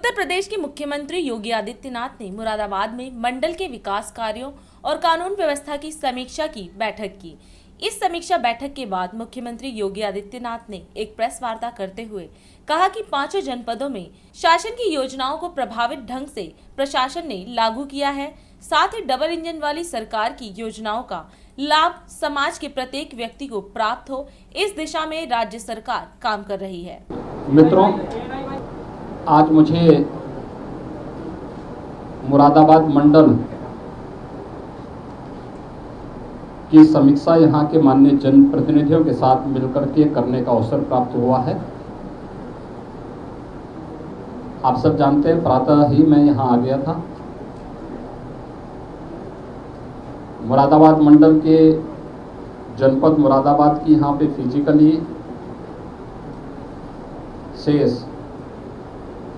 उत्तर प्रदेश के मुख्यमंत्री योगी आदित्यनाथ ने मुरादाबाद में मंडल के विकास कार्यों और कानून व्यवस्था की समीक्षा की बैठक की। इस समीक्षा बैठक के बाद मुख्यमंत्री योगी आदित्यनाथ ने एक प्रेस वार्ता करते हुए कहा कि 5 जनपदों में शासन की योजनाओं को प्रभावित ढंग से प्रशासन ने लागू किया है। साथ ही डबल इंजन वाली सरकार की योजनाओं का लाभ समाज के प्रत्येक व्यक्ति को प्राप्त हो, इस दिशा में राज्य सरकार काम कर रही है। मित्रों, आज मुझे मुरादाबाद मंडल की समीक्षा यहाँ के माननीय जनप्रतिनिधियों के साथ मिलकर के करने का अवसर प्राप्त हुआ है। आप सब जानते हैं, प्रातः ही मैं यहाँ आ गया था। मुरादाबाद मंडल के जनपद मुरादाबाद की यहाँ पे फिजिकली शेष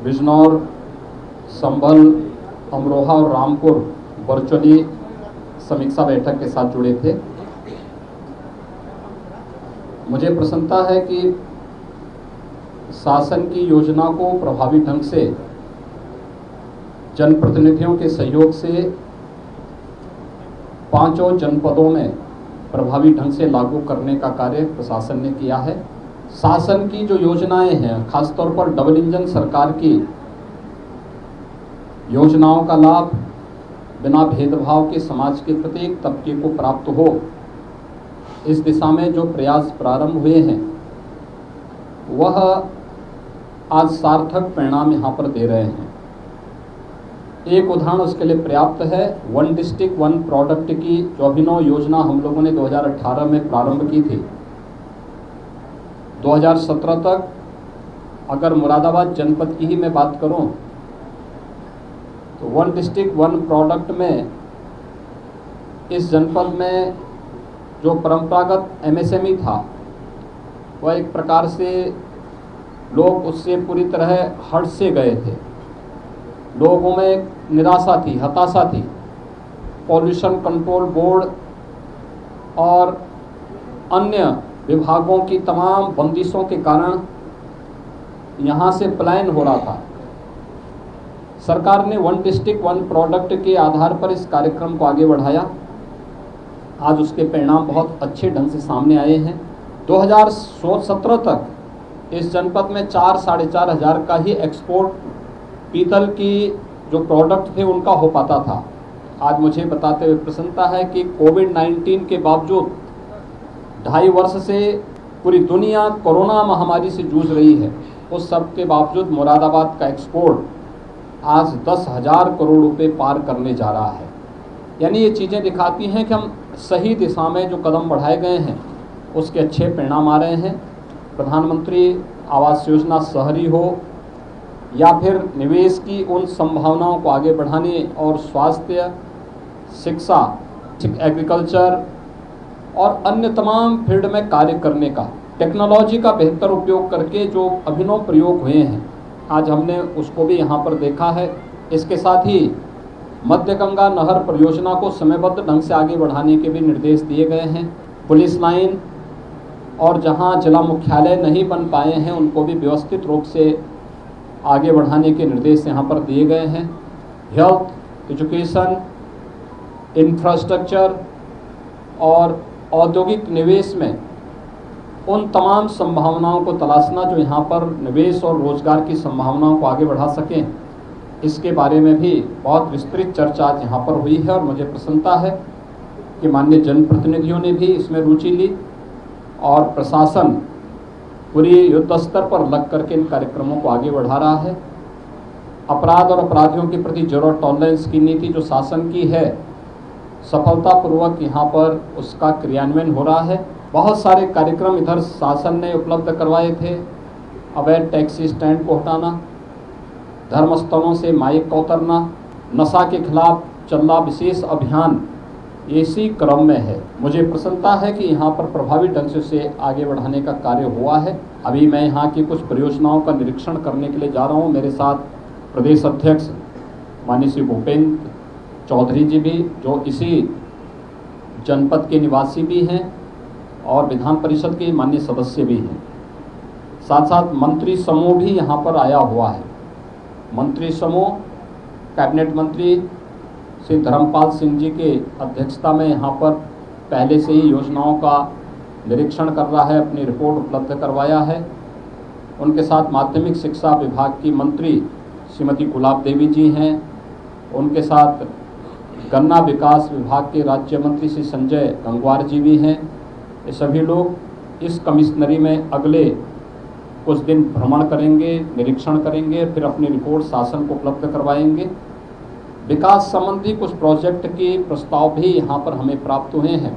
बिजनौर, संभल, अमरोहा और रामपुर वर्चुअली समीक्षा बैठक के साथ जुड़े थे। मुझे प्रसन्नता है कि शासन की योजना को प्रभावी ढंग से जनप्रतिनिधियों के सहयोग से 5 जनपदों में प्रभावी ढंग से लागू करने का कार्य प्रशासन ने किया है। शासन की जो योजनाएं हैं, खासतौर पर डबल इंजन सरकार की योजनाओं का लाभ बिना भेदभाव के समाज के प्रत्येक तबके को प्राप्त हो, इस दिशा में जो प्रयास प्रारंभ हुए हैं वह आज सार्थक परिणाम यहाँ पर दे रहे हैं। एक उदाहरण उसके लिए पर्याप्त है। 1 डिस्ट्रिक्ट 1 प्रोडक्ट की जो अभिनव योजना हम लोगों ने 2018 में प्रारंभ की थी, 2017 तक अगर मुरादाबाद जनपद की ही मैं बात करूं तो 1 डिस्ट्रिक्ट 1 प्रोडक्ट में इस जनपद में जो परंपरागत MSME था वह एक प्रकार से लोग उससे पूरी तरह हट से गए थे। लोगों में निराशा थी, हताशा थी। पॉल्यूशन कंट्रोल बोर्ड और अन्य विभागों की तमाम बंदिशों के कारण यहाँ से पलायन हो रहा था। सरकार ने 1 डिस्ट्रिक्ट 1 प्रोडक्ट के आधार पर इस कार्यक्रम को आगे बढ़ाया। आज उसके परिणाम बहुत अच्छे ढंग से सामने आए हैं। 2017 तक इस जनपद में 4-4.5 हज़ार का ही एक्सपोर्ट पीतल की जो प्रोडक्ट थे उनका हो पाता था। आज मुझे बताते हुए प्रसन्नता है कि कोविड-19 के बावजूद 2.5 वर्ष से पूरी दुनिया कोरोना महामारी से जूझ रही है, उस सब के बावजूद मुरादाबाद का एक्सपोर्ट आज 10,000 करोड़ रुपए पार करने जा रहा है। यानी ये चीज़ें दिखाती हैं कि हम सही दिशा में जो कदम बढ़ाए गए हैं उसके अच्छे परिणाम आ रहे हैं। प्रधानमंत्री आवास योजना शहरी हो या फिर निवेश की उन संभावनाओं को आगे बढ़ाने और स्वास्थ्य, शिक्षा, एग्रीकल्चर और अन्य तमाम फील्ड में कार्य करने का, टेक्नोलॉजी का बेहतर उपयोग करके जो अभिनव प्रयोग हुए हैं, आज हमने उसको भी यहाँ पर देखा है। इसके साथ ही मध्य गंगा नहर परियोजना को समयबद्ध ढंग से आगे बढ़ाने के भी निर्देश दिए गए हैं। पुलिस लाइन और जहाँ जिला मुख्यालय नहीं बन पाए हैं उनको भी व्यवस्थित रूप से आगे बढ़ाने के निर्देश यहाँ पर दिए गए हैं। हेल्थ, एजुकेशन, इंफ्रास्ट्रक्चर और औद्योगिक निवेश में उन तमाम संभावनाओं को तलाशना जो यहाँ पर निवेश और रोजगार की संभावनाओं को आगे बढ़ा सकें, इसके बारे में भी बहुत विस्तृत चर्चा आज यहाँ पर हुई है। और मुझे प्रसन्नता है कि माननीय जनप्रतिनिधियों ने भी इसमें रुचि ली और प्रशासन पूरी युद्ध स्तर पर लग करके इन कार्यक्रमों को आगे बढ़ा रहा है। अपराध और अपराधियों के प्रति जीरो टॉलरेंस की नीति जो शासन की है, सफलतापूर्वक यहाँ पर उसका क्रियान्वयन हो रहा है। बहुत सारे कार्यक्रम इधर शासन ने उपलब्ध करवाए थे। अवैध टैक्सी स्टैंड को हटाना, धर्मस्थलों से माइक का उतरना, नशा के खिलाफ चल रहा विशेष अभियान इसी क्रम में है। मुझे प्रसन्नता है कि यहाँ पर प्रभावी ढंग से उसे आगे बढ़ाने का कार्य हुआ है। अभी मैं यहाँ की कुछ परियोजनाओं का निरीक्षण करने के लिए जा रहा हूँ। मेरे साथ प्रदेश अध्यक्ष माननीय श्री भूपेंद्र चौधरी जी भी, जो इसी जनपद के निवासी भी हैं और विधान परिषद के माननीय सदस्य भी हैं। साथ साथ मंत्री समूह भी यहाँ पर आया हुआ है। मंत्री समूह कैबिनेट मंत्री श्री धर्मपाल सिंह जी के अध्यक्षता में यहाँ पर पहले से ही योजनाओं का निरीक्षण कर रहा है, अपनी रिपोर्ट उपलब्ध करवाया है। उनके साथ माध्यमिक शिक्षा विभाग की मंत्री श्रीमती गुलाब देवी जी हैं, उनके साथ गन्ना विकास विभाग के राज्य मंत्री श्री संजय गंगवार जी भी हैं। ये सभी लोग इस कमिश्नरी में अगले कुछ दिन भ्रमण करेंगे, निरीक्षण करेंगे, फिर अपनी रिपोर्ट शासन को उपलब्ध करवाएंगे। विकास संबंधी कुछ प्रोजेक्ट के प्रस्ताव भी यहाँ पर हमें प्राप्त हुए हैं।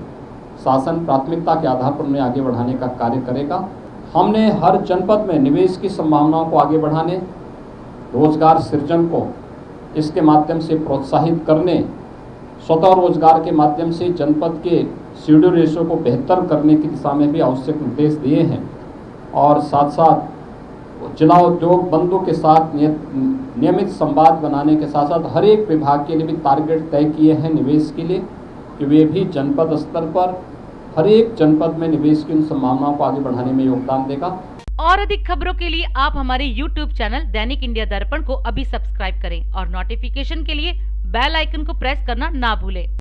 शासन प्राथमिकता के आधार पर उन्हें आगे बढ़ाने का कार्य करेगा। हमने हर जनपद में निवेश की संभावनाओं को आगे बढ़ाने, रोजगार सृजन को इसके माध्यम से प्रोत्साहित करने, स्वतः रोजगार के माध्यम से जनपद के शेड्यूल रेशो को बेहतर करने की दिशा में भी आवश्यक निर्देश दिए हैं। और साथ साथ जिला उद्योग बंधु के साथ नियमित संवाद बनाने के साथ साथ हर एक विभाग के लिए भी टारगेट तय किए हैं निवेश के लिए, कि वे भी जनपद स्तर पर हर एक जनपद में निवेश की उन संभावनाओं को आगे बढ़ाने में योगदान देगा। और अधिक खबरों के लिए आप हमारे YouTube चैनल दैनिक इंडिया दर्पण को अभी सब्सक्राइब करें और नोटिफिकेशन के लिए बेल आइकन को प्रेस करना ना भूलें।